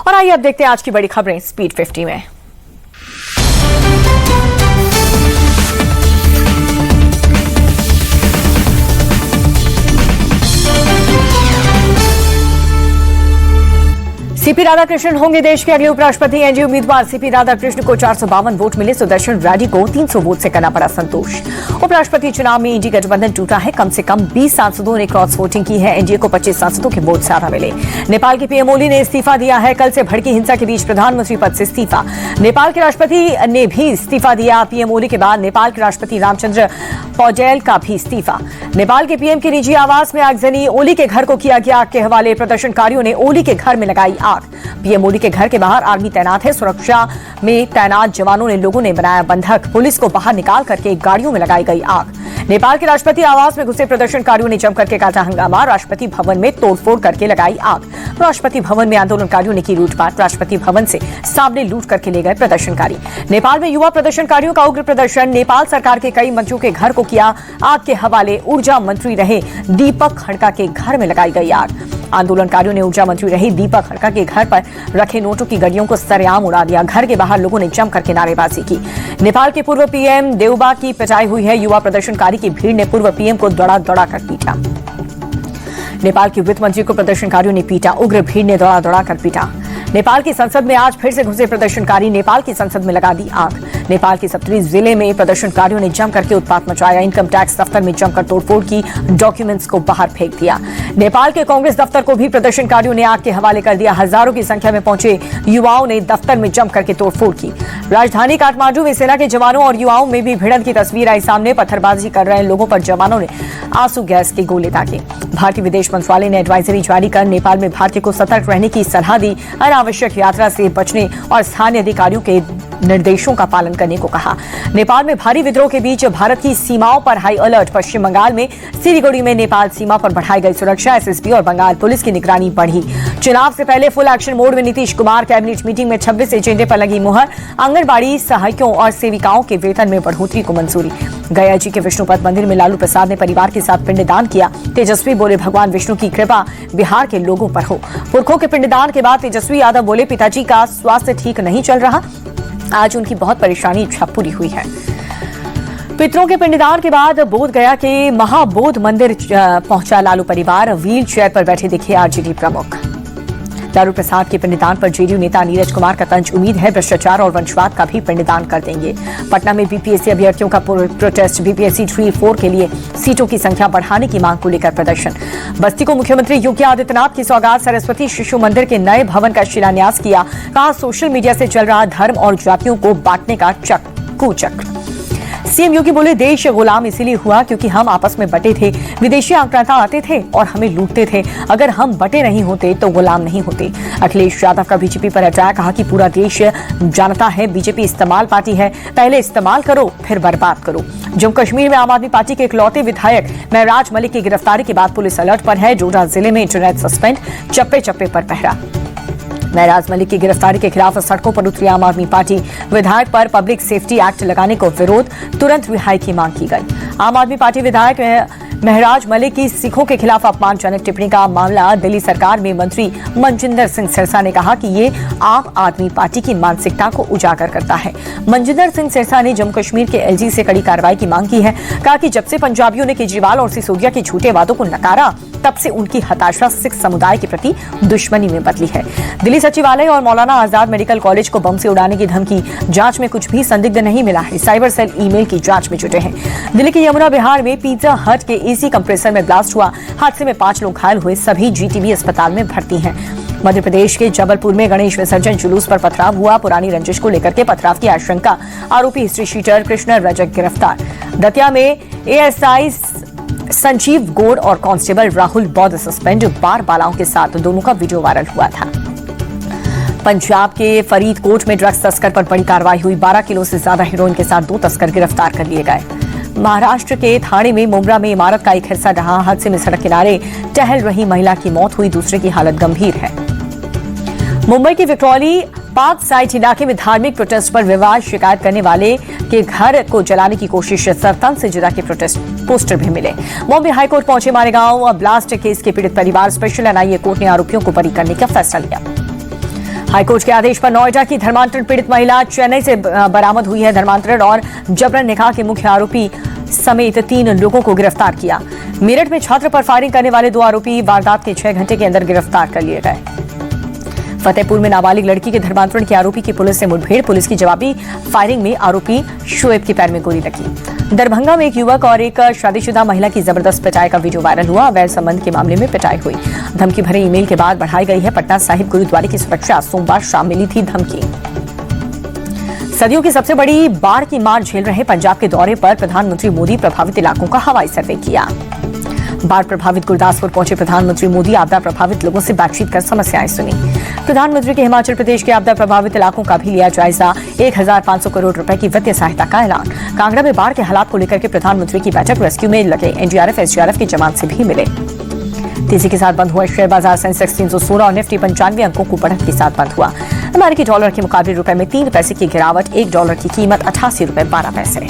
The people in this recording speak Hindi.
और आइए अब देखते हैं आज की बड़ी खबरें स्पीड 50 में। सीपी राधाकृष्णन होंगे देश के अगले उपराष्ट्रपति। एनडीए उम्मीदवार सीपी राधाकृष्णन को 452 वोट मिले। सुदर्शन रेड्डी को 300 वोट से करना पड़ा संतोष। उपराष्ट्रपति चुनाव में इंडी गठबंधन टूटा है। कम से कम 20 सांसदों ने क्रॉस वोटिंग की है। एनडीए को 25 सांसदों के वोट ज्यादा मिले। नेपाल के पीएम ओली ने इस्तीफा दिया है। कल से भड़की हिंसा के बीच प्रधानमंत्री पद से इस्तीफा। नेपाल के राष्ट्रपति ने भी इस्तीफा दिया। पीएम ओली के बाद नेपाल के राष्ट्रपति रामचंद्र पौडेल का भी इस्तीफा। नेपाल के पीएम के निजी आवास में आगजनी। ओली के घर को किया गया आग के हवाले। प्रदर्शनकारियों ने ओली के घर में लगाई आग। पीएम मोदी के घर के बाहर आर्मी तैनात है। सुरक्षा में तैनात जवानों ने लोगों ने बनाया बंधक। पुलिस को बाहर निकाल करके गाड़ियों में लगाई गई आग। नेपाल के राष्ट्रपति आवास में घुसे प्रदर्शनकारियों ने जम करके काटा हंगामा। राष्ट्रपति भवन में तोड़फोड़ करके लगाई आग। राष्ट्रपति भवन में आंदोलनकारियों ने की लूटपाट। राष्ट्रपति भवन से सामने लूट करके ले गए प्रदर्शनकारी। नेपाल में युवा प्रदर्शनकारियों का उग्र प्रदर्शन। नेपाल सरकार के कई मंत्रियों के घर को किया आग के हवाले। ऊर्जा मंत्री रहे दीपक खड़का के घर में लगाई गई आग। आंदोलनकारियों ने ऊर्जा मंत्री रही दीपक खड़का के घर पर रखे नोटों की गड्डियों को सरेआम उड़ा दिया। घर के बाहर लोगों ने जम करके नारेबाजी की। नेपाल के पूर्व पीएम देउबा की पिटाई हुई है। युवा प्रदर्शनकारी की भीड़ ने पूर्व पीएम को दौड़ा कर पीटा। नेपाल के वित्त मंत्री को प्रदर्शनकारियों ने पीटा। उग्र भीड़ ने दौड़ा कर पीटा। नेपाल की संसद में आज फिर से घुसे प्रदर्शनकारी। नेपाल की संसद में लगा दी आग। नेपाल के सप्तरी जिले में प्रदर्शनकारियों ने जम करके उत्पात मचाया। इनकम टैक्स दफ्तर में जमकर तोड़फोड़ की। डॉक्यूमेंट्स को बाहर फेंक दिया। नेपाल के कांग्रेस दफ्तर को भी प्रदर्शनकारियों ने आग के हवाले कर दिया। हजारों की संख्या में पहुंचे युवाओं ने दफ्तर में जम करके तोड़फोड़ की। राजधानी काठमांडू में सेना के जवानों और युवाओं में भी भिड़ंत की तस्वीर आई सामने। पत्थरबाजी कर रहे लोगों पर जवानों ने आंसू गैस के गोले दागे। भारतीय विदेश मंत्रालय ने एडवाइजरी जारी कर नेपाल में भारतीय को सतर्क रहने की सलाह दी। अनावश्यक यात्रा से बचने और स्थानीय अधिकारियों के निर्देशों का पालन करने को कहा। नेपाल में भारी विद्रोह के बीच भारत की सीमाओं पर हाई अलर्ट। पश्चिम बंगाल में सिलीगुड़ी में नेपाल सीमा पर बढ़ाई गई सुरक्षा। एसएसबी और बंगाल पुलिस की निगरानी बढ़ी। चुनाव से पहले फुल एक्शन मोड में नीतीश कुमार। कैबिनेट मीटिंग में 26 एजेंडे पर लगी मुहर। आंगनबाड़ी सहायकों और सेविकाओं के वेतन में बढ़ोतरी को मंजूरी। गया जी के विष्णुपद मंदिर में लालू प्रसाद ने परिवार के साथ पिंडदान किया। तेजस्वी बोले भगवान विष्णु की कृपा बिहार के लोगों पर हो। पुरखों के पिंडदान के बाद तेजस्वी यादव बोले पिताजी का स्वास्थ्य ठीक नहीं चल रहा। आज उनकी बहुत परेशानी इच्छा पूरी हुई है। पितरों के पिंडदान के बाद बोध गया के महाबोध मंदिर पहुंचा लालू परिवार। व्हील चेयर पर बैठे दिखे आरजेडी प्रमुख। लालू प्रसाद के पिंडदान पर जेडीयू नेता नीरज कुमार का तंज। उम्मीद है भ्रष्टाचार और वंशवाद का भी पिंडदान कर देंगे। पटना में बीपीएससी अभ्यर्थियों का प्रोटेस्ट। बीपीएससी 3-4 के लिए सीटों की संख्या बढ़ाने की मांग को लेकर प्रदर्शन। बस्ती को मुख्यमंत्री योगी आदित्यनाथ की सौगात। सरस्वती शिशु मंदिर के नए भवन का शिलान्यास किया। कहा सोशल मीडिया से चल रहा धर्म और जातियों को बांटने का कुचक्र। सीएम योगी बोले देश गुलाम इसीलिए हुआ क्योंकि हम आपस में बटे थे। विदेशी आक्रांता आते थे और हमें लूटते थे। अगर हम बटे नहीं होते तो गुलाम नहीं होते। अखिलेश यादव का बीजेपी पर अटैक। कहा कि पूरा देश जानता है बीजेपी इस्तेमाल पार्टी है। पहले इस्तेमाल करो फिर बर्बाद करो। जम्मू कश्मीर में आम आदमी पार्टी के इकलौते विधायक महराज मलिक की गिरफ्तारी के बाद पुलिस अलर्ट पर है। डोडा जिले में इंटरनेट सस्पेंड। चप्पे चप्पे पर पहरा। महराज मलिक की गिरफ्तारी के खिलाफ सड़कों पर उतरी आम आदमी पार्टी। विधायक पर पब्लिक सेफ्टी एक्ट लगाने को विरोध। तुरंत रिहाई की मांग की गई। आम आदमी पार्टी विधायक महराज मलिक की सिखों के खिलाफ अपमानजनक टिप्पणी का मामला दिल्ली सरकार में मंत्री मनजिंदर सिंह सिरसा ने कहा कि ये आम आदमी पार्टी की मानसिकता को उजागर करता है। मनजिंदर सिंह सिरसा ने जम्मू कश्मीर के एलजी से कड़ी कार्रवाई की मांग की है। कहा कि जब से पंजाबियों ने केजरीवाल और सिसोदिया के झूठे वादों को नकारा तब से उनकी हताशा सिख समुदाय के प्रति दुश्मनी में बदली है। दिल्ली सचिवालय और मौलाना आजाद मेडिकल कॉलेज को बम से उड़ाने की धमकी। जांच में कुछ भी संदिग्ध नहीं मिला है। साइबर सेल ईमेल की जांच में जुटे हैं। दिल्ली के यमुना विहार में पिज्जा हट के एसी कंप्रेसर में ब्लास्ट हुआ। हादसे में 5 लोग घायल हुए। सभी जीटीबी अस्पताल में भर्ती हैं। मध्य प्रदेश के जबलपुर में गणेश विसर्जन जुलूस पर पथराव हुआ। पुरानी रंजिश को लेकर के पथराव की आशंका। आरोपी हिस्ट्री शीटर कृष्ण रजक गिरफ्तार। दतिया में एएसआई संजीव गोड़ और कांस्टेबल राहुल बौद्ध सस्पेंड। बार बालाओं के साथ दोनों का वीडियो वायरल हुआ था। पंजाब के फरीदकोट में ड्रग्स तस्कर पर बड़ी कार्रवाई हुई। 12 किलो से ज्यादा हेरोइन के साथ 2 तस्कर गिरफ्तार कर लिए गए। महाराष्ट्र के थाने में मुंब्रा में इमारत का एक हिस्सा ढहा। हादसे में सड़क किनारे टहल रही महिला की मौत हुई। दूसरे की हालत गंभीर है। मुंबई के विक्रोली पार्क साइट इलाके में धार्मिक प्रोटेस्ट पर विवाद। शिकायत करने वाले के घर को जलाने की कोशिश। सरतन से जुड़ा के प्रोटेस्ट पोस्टर भी मिले। बॉम्बे हाईकोर्ट पहुंचे मालेगांव ब्लास्ट केस के पीड़ित परिवार। स्पेशल एनआईए कोर्ट ने आरोपियों को बरी करने का फैसला लिया। हाईकोर्ट के आदेश पर नोएडा की धर्मांतरण पीड़ित महिला चेन्नई से बरामद हुई है। धर्मांतरण और जबरन निकाह के मुख्य आरोपी समेत 3 लोगों को गिरफ्तार किया। मेरठ में छात्र पर फायरिंग करने वाले 2 आरोपी वारदात के 6 घंटे के अंदर गिरफ्तार कर लिए गए। फतेहपुर में नाबालिग लड़की के धर्मांतरण के आरोपी की पुलिस से मुठभेड़। पुलिस की जवाबी फायरिंग में आरोपी शोएब के पैर में गोली लगी। दरभंगा में एक युवक और एक शादीशुदा महिला की जबरदस्त पिटाई का वीडियो वायरल हुआ। अवैध संबंध के मामले में पिटाई हुई। धमकी भरे ईमेल के बाद बढ़ाई गई है पटना साहिब गुरुद्वारे की सुरक्षा। सोमवार शाम मिली थी धमकी। सदियों की सबसे बड़ी बाढ़ की मार झेल रहे पंजाब के दौरे पर प्रधानमंत्री मोदी प्रभावित इलाकों का हवाई सर्वे किया। बाढ़ प्रभावित गुरदासपुर पहुंचे प्रधानमंत्री मोदी। आपदा प्रभावित लोगों से बातचीत कर समस्याएं सुनी। प्रधानमंत्री के हिमाचल प्रदेश के आपदा प्रभावित इलाकों का भी लिया जायजा। 1500 करोड़ रुपए की वित्तीय सहायता का ऐलान। कांगड़ा में बाढ़ के हालात को लेकर के प्रधानमंत्री की बैठक। रेस्क्यू में लगे एनडीआरएफ एसडीआरएफ के जवान से भी मिले। तेजी के साथ बंद हुआ शेयर बाजार। सेंसेक्स 316 और निफ्टी 95 अंकों को बढ़त के साथ बंद हुआ। अमेरिकी डॉलर के मुकाबले रुपए में 3 पैसे की गिरावट। $1 की कीमत 88 रुपए 12 पैसे।